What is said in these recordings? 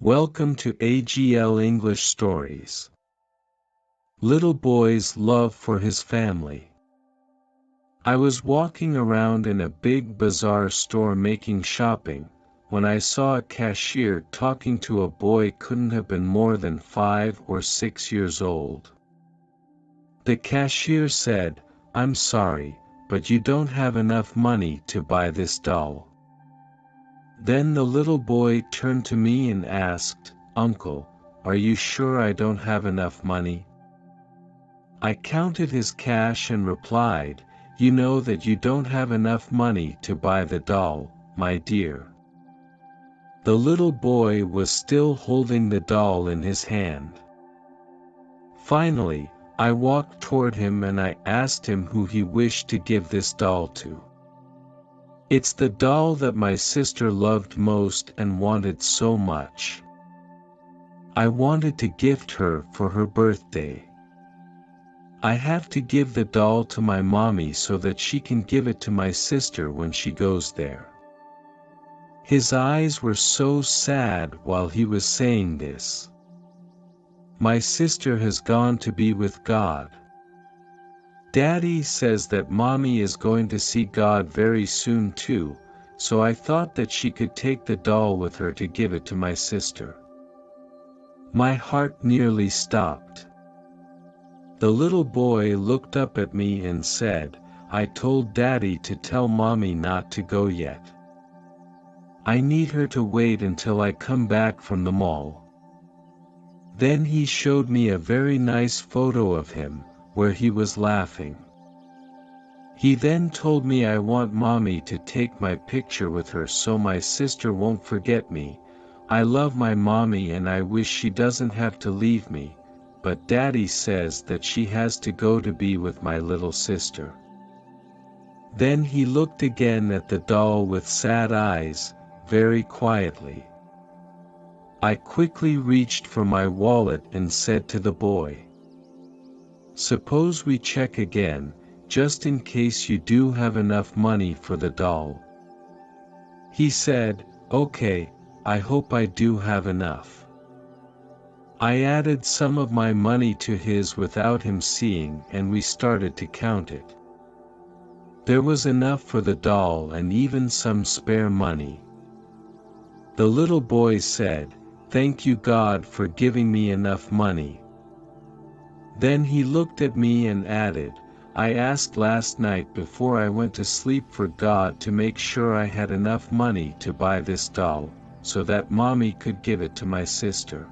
Welcome to AGL English Stories. Little Boy's Love for His Family. I was walking around in a big bazaar store making shopping, when I saw a cashier talking to a boy couldn't have been more than 5 or 6 years old. The cashier said, "I'm sorry, but you don't have enough money to buy this doll." Then the little boy turned to me and asked, "Uncle, are you sure I don't have enough money?" I counted his cash and replied, "You know that you don't have enough money to buy the doll, my dear." The little boy was still holding the doll in his hand. Finally, I walked toward him and I asked him who he wished to give this doll to. "It's the doll that my sister loved most and wanted so much. I wanted to gift her for her birthday. I have to give the doll to my mommy so that she can give it to my sister when she goes there." His eyes were so sad while he was saying this. "My sister has gone to be with God. Daddy says that Mommy is going to see God very soon too, so I thought that she could take the doll with her to give it to my sister." My heart nearly stopped. The little boy looked up at me and said, "I told Daddy to tell Mommy not to go yet. I need her to wait until I come back from the mall." Then he showed me a very nice photo of him, where he was laughing. He then told me I want Mommy to take my picture with her so my sister won't forget me. I love my mommy and I wish she doesn't have to leave me, but Daddy says that she has to go to be with my little sister. Then he looked again at the doll with sad eyes, very quietly. I quickly reached for my wallet and said to the boy, "Suppose we check again, just in case you do have enough money for the doll." He said, "Okay, I hope I do have enough." I added some of my money to his without him seeing and we started to count it. There was enough for the doll and even some spare money. The little boy said, "Thank you God for giving me enough money." Then he looked at me and added, "I asked last night before I went to sleep for God to make sure I had enough money to buy this doll, so that Mommy could give it to my sister."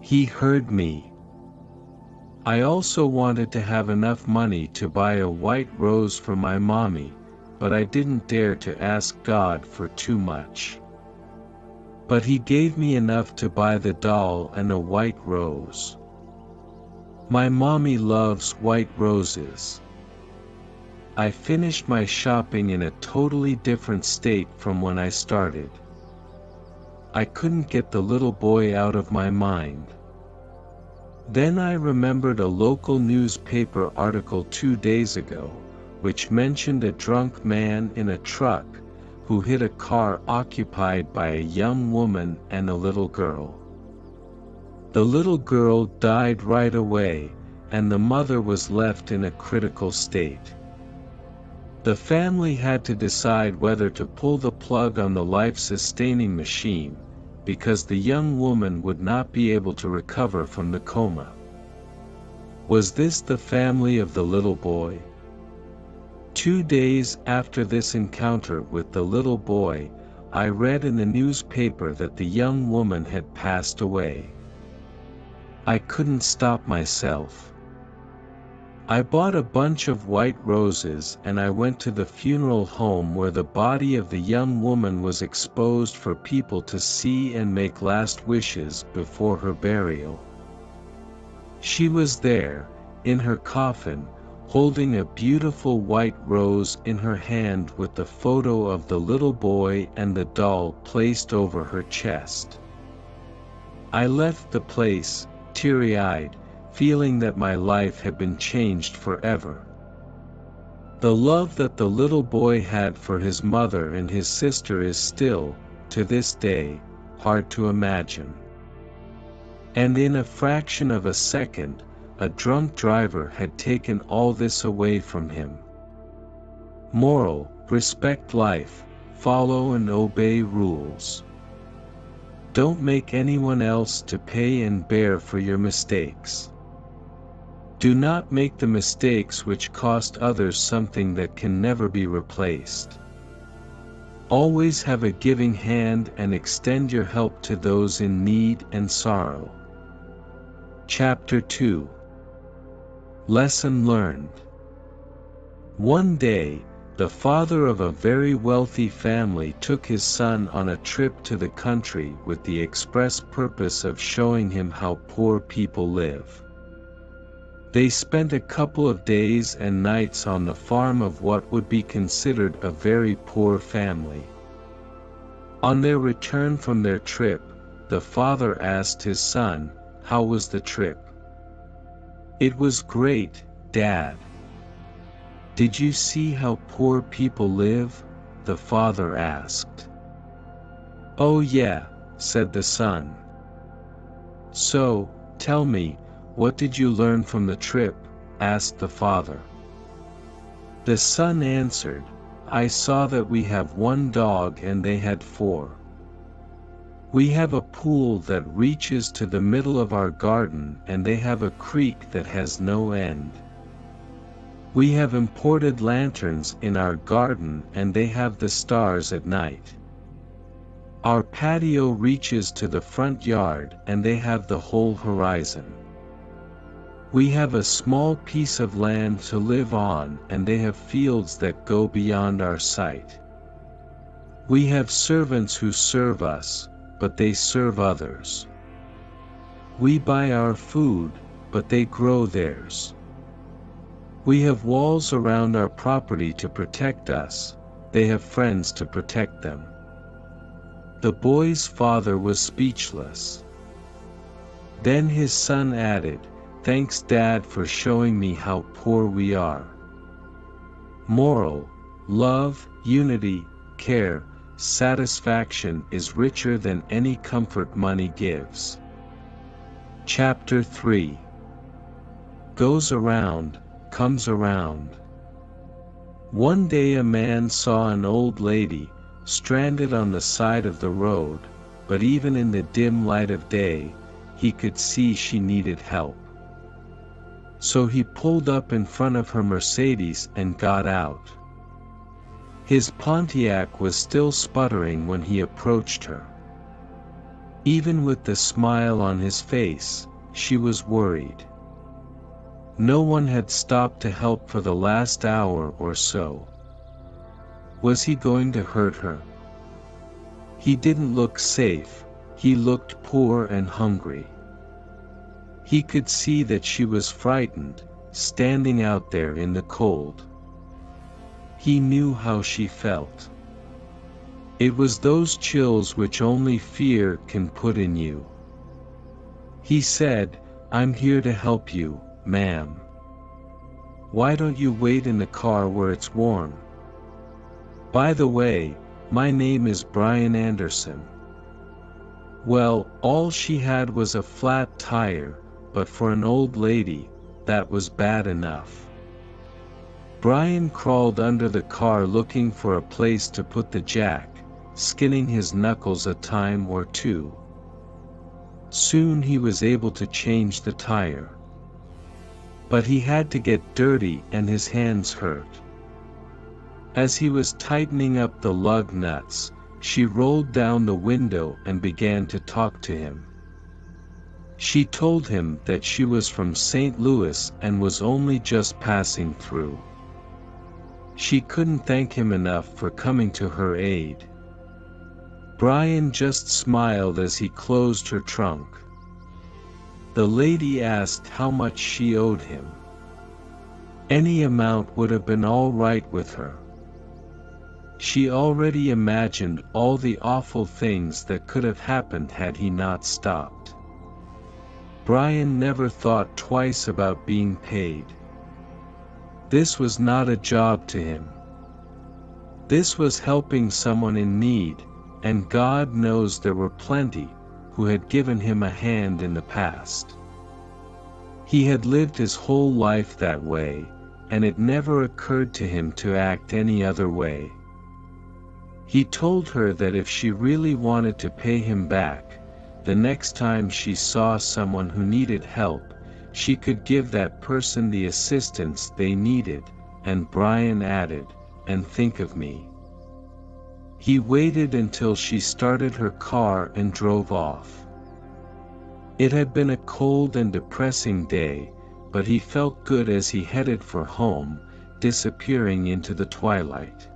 He heard me. I also wanted to have enough money to buy a white rose for my mommy, but I didn't dare to ask God for too much. But he gave me enough to buy the doll and a white rose. My mommy loves white roses. I finished my shopping in a totally different state from when I started. I couldn't get the little boy out of my mind. Then I remembered a local newspaper article 2 days ago, which mentioned a drunk man in a truck, who hit a car occupied by a young woman and a little girl. The little girl died right away, and the mother was left in a critical state. The family had to decide whether to pull the plug on the life-sustaining machine, because the young woman would not be able to recover from the coma. Was this the family of the little boy? 2 days after this encounter with the little boy, I read in the newspaper that the young woman had passed away. I couldn't stop myself. I bought a bunch of white roses and I went to the funeral home where the body of the young woman was exposed for people to see and make last wishes before her burial. She was there, in her coffin, holding a beautiful white rose in her hand with the photo of the little boy and the doll placed over her chest. I left the place, teary-eyed, feeling that my life had been changed forever. The love that the little boy had for his mother and his sister is still, to this day, hard to imagine. And in a fraction of a second, a drunk driver had taken all this away from him. Moral: respect life, follow and obey rules. Don't make anyone else to pay and bear for your mistakes. Do not make the mistakes which cost others something that can never be replaced. Always have a giving hand and extend your help to those in need and sorrow. Chapter 2. Lesson learned. One day, the father of a very wealthy family took his son on a trip to the country with the express purpose of showing him how poor people live. They spent a couple of days and nights on the farm of what would be considered a very poor family. On their return from their trip, the father asked his son, "How was the trip?" "It was great, Dad." "Did you see how poor people live?" the father asked. "Oh yeah," said the son. "So, tell me, what did you learn from the trip?" asked the father. The son answered, "I saw that we have one dog and they had four. We have a pool that reaches to the middle of our garden and they have a creek that has no end. We have imported lanterns in our garden and they have the stars at night. Our patio reaches to the front yard and they have the whole horizon. We have a small piece of land to live on and they have fields that go beyond our sight. We have servants who serve us, but they serve others. We buy our food, but they grow theirs. We have walls around our property to protect us, they have friends to protect them." The boy's father was speechless. Then his son added, "Thanks, Dad, for showing me how poor we are." Moral: love, unity, care, satisfaction is richer than any comfort money gives. Chapter 3. Goes around, comes around. One day a man saw an old lady, stranded on the side of the road, but even in the dim light of day, he could see she needed help. So he pulled up in front of her Mercedes and got out. His Pontiac was still sputtering when he approached her. Even with the smile on his face, she was worried. No one had stopped to help for the last hour or so. Was he going to hurt her? He didn't look safe, he looked poor and hungry. He could see that she was frightened, standing out there in the cold. He knew how she felt. It was those chills which only fear can put in you. He said, "I'm here to help you, ma'am. Why don't you wait in the car where it's warm? By the way, my name is Brian Anderson." Well, all she had was a flat tire, but for an old lady, that was bad enough. Brian crawled under the car looking for a place to put the jack, skinning his knuckles a time or two. Soon he was able to change the tire. But he had to get dirty and his hands hurt. As he was tightening up the lug nuts, she rolled down the window and began to talk to him. She told him that she was from St. Louis and was only just passing through. She couldn't thank him enough for coming to her aid. Brian just smiled as he closed her trunk. The lady asked how much she owed him. Any amount would have been all right with her. She already imagined all the awful things that could have happened had he not stopped. Brian never thought twice about being paid. This was not a job to him. This was helping someone in need, and God knows there were plenty who had given him a hand in the past. He had lived his whole life that way, and it never occurred to him to act any other way. He told her that if she really wanted to pay him back, the next time she saw someone who needed help, she could give that person the assistance they needed, and Brian added, "And think of me." He waited until she started her car and drove off. It had been a cold and depressing day, but he felt good as he headed for home, disappearing into the twilight.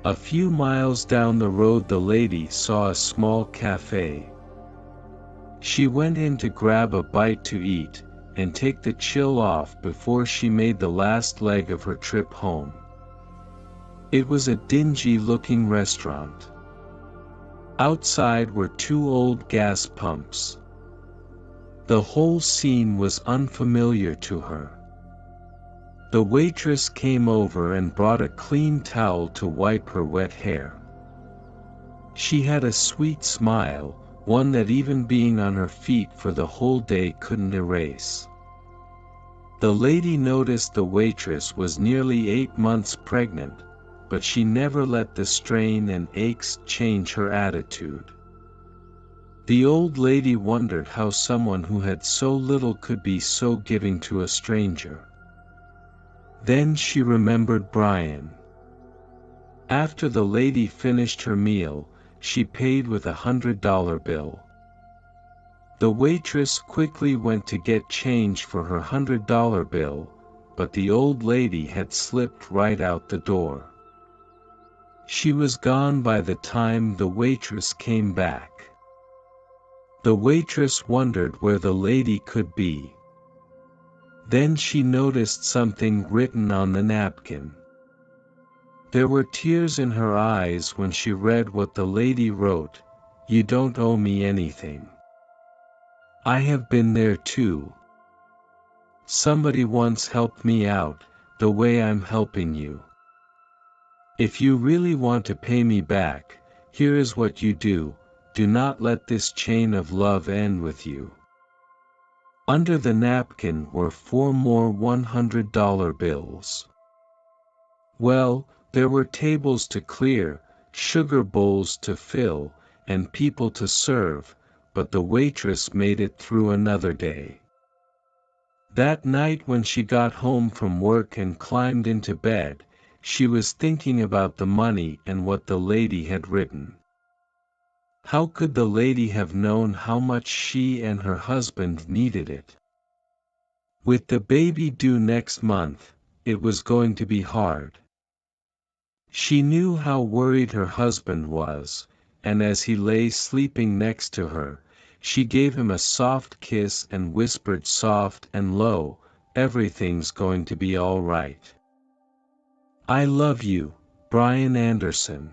A few miles down the road the lady saw a small cafe. She went in to grab a bite to eat, and take the chill off before she made the last leg of her trip home. It was a dingy-looking restaurant. Outside were two old gas pumps. The whole scene was unfamiliar to her. The waitress came over and brought a clean towel to wipe her wet hair. She had a sweet smile, one that even being on her feet for the whole day couldn't erase. The lady noticed the waitress was nearly 8 months pregnant, but she never let the strain and aches change her attitude. The old lady wondered how someone who had so little could be so giving to a stranger. Then she remembered Brian. After the lady finished her meal, she paid with $100 bill. The waitress quickly went to get change for her $100 bill, but the old lady had slipped right out the door. She was gone by the time the waitress came back. The waitress wondered where the lady could be. Then she noticed something written on the napkin. There were tears in her eyes when she read what the lady wrote: "You don't owe me anything. I have been there too. Somebody once helped me out, the way I'm helping you. If you really want to pay me back, here is what you do: do not let this chain of love end with you." Under the napkin were 4 more $100 bills. Well, there were tables to clear, sugar bowls to fill, and people to serve, but the waitress made it through another day. That night when she got home from work and climbed into bed, she was thinking about the money and what the lady had written. How could the lady have known how much she and her husband needed it? With the baby due next month, it was going to be hard. She knew how worried her husband was, and as he lay sleeping next to her, she gave him a soft kiss and whispered soft and low, "Everything's going to be all right. I love you, Brian Anderson."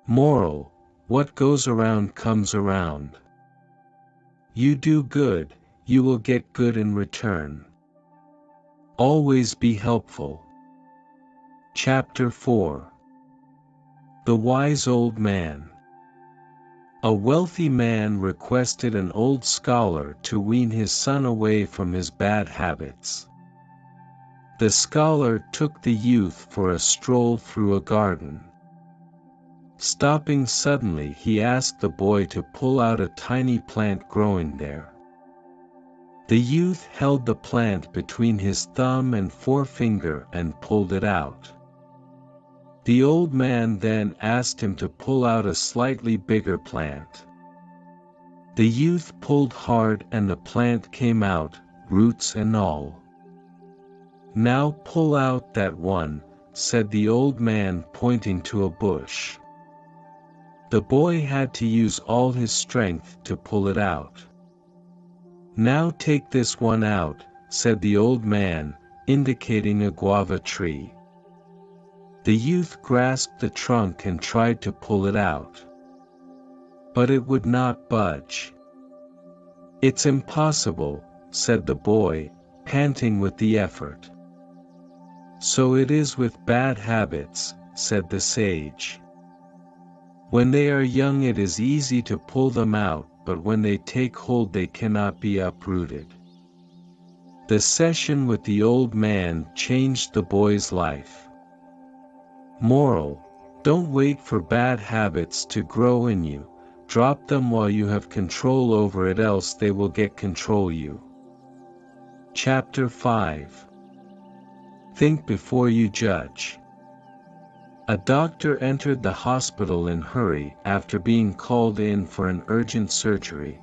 Moral: what goes around comes around. You do good, you will get good in return. Always be helpful. Chapter 4. The Wise Old Man. A wealthy man requested an old scholar to wean his son away from his bad habits. The scholar took the youth for a stroll through a garden. Stopping suddenly, he asked the boy to pull out a tiny plant growing there. The youth held the plant between his thumb and forefinger and pulled it out. The old man then asked him to pull out a slightly bigger plant. The youth pulled hard and the plant came out, roots and all. "Now pull out that one," said the old man, pointing to a bush. The boy had to use all his strength to pull it out. "Now take this one out," said the old man, indicating a guava tree. The youth grasped the trunk and tried to pull it out. But it would not budge. "It's impossible," said the boy, panting with the effort. "So it is with bad habits," said the sage. When they are young it is easy to pull them out, but when they take hold they cannot be uprooted. The session with the old man changed the boy's life. Moral: don't wait for bad habits to grow in you, drop them while you have control over it, else they will get control you. Chapter 5. Think before you judge. A doctor entered the hospital in a hurry after being called in for an urgent surgery.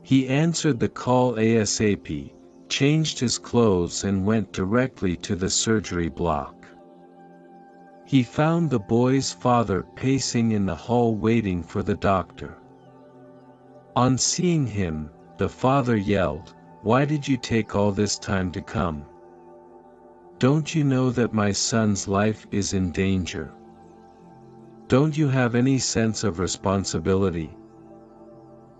He answered the call ASAP, changed his clothes and went directly to the surgery block. He found the boy's father pacing in the hall waiting for the doctor. On seeing him, the father yelled, "Why did you take all this time to come? Don't you know that my son's life is in danger? Don't you have any sense of responsibility?"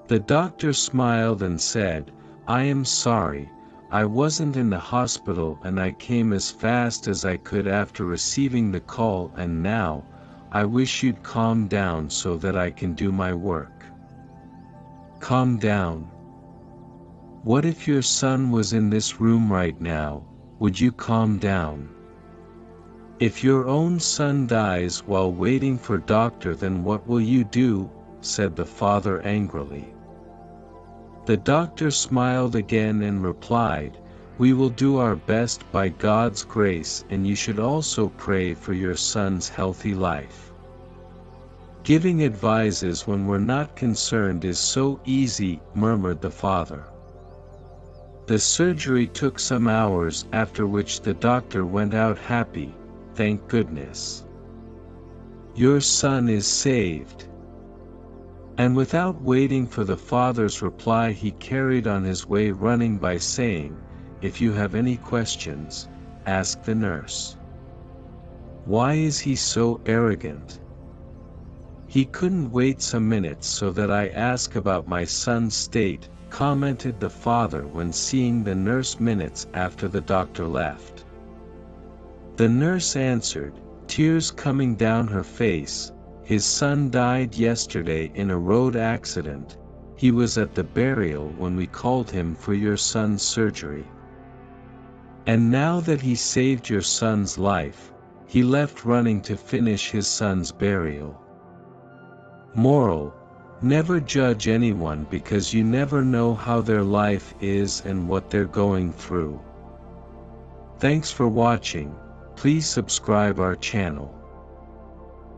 The doctor smiled and said, "I am sorry, I wasn't in the hospital and I came as fast as I could after receiving the call, and now, I wish you'd calm down so that I can do my work." Calm down? What if your son was in this room right now? Would you calm down? If your own son dies while waiting for doctor, then what will you do? Said the father angrily. The doctor smiled again and replied, "We will do our best by God's grace, and you should also pray for your son's healthy life." Giving advices when we're not concerned is so easy, murmured the father. The surgery took some hours, after which the doctor went out happy, "Thank goodness. Your son is saved." And without waiting for the father's reply, he carried on his way running by saying, "If you have any questions, ask the nurse." Why is he so arrogant? He couldn't wait some minutes so that I ask about my son's state, commented the father when seeing the nurse minutes after the doctor left. The nurse answered, tears coming down her face, "His son died yesterday in a road accident. He was at the burial when we called him for your son's surgery. And now that he saved your son's life, he left running to finish his son's burial." Moral: never judge anyone because you never know how their life is and what they're going through. Thanks for watching. Please subscribe our channel.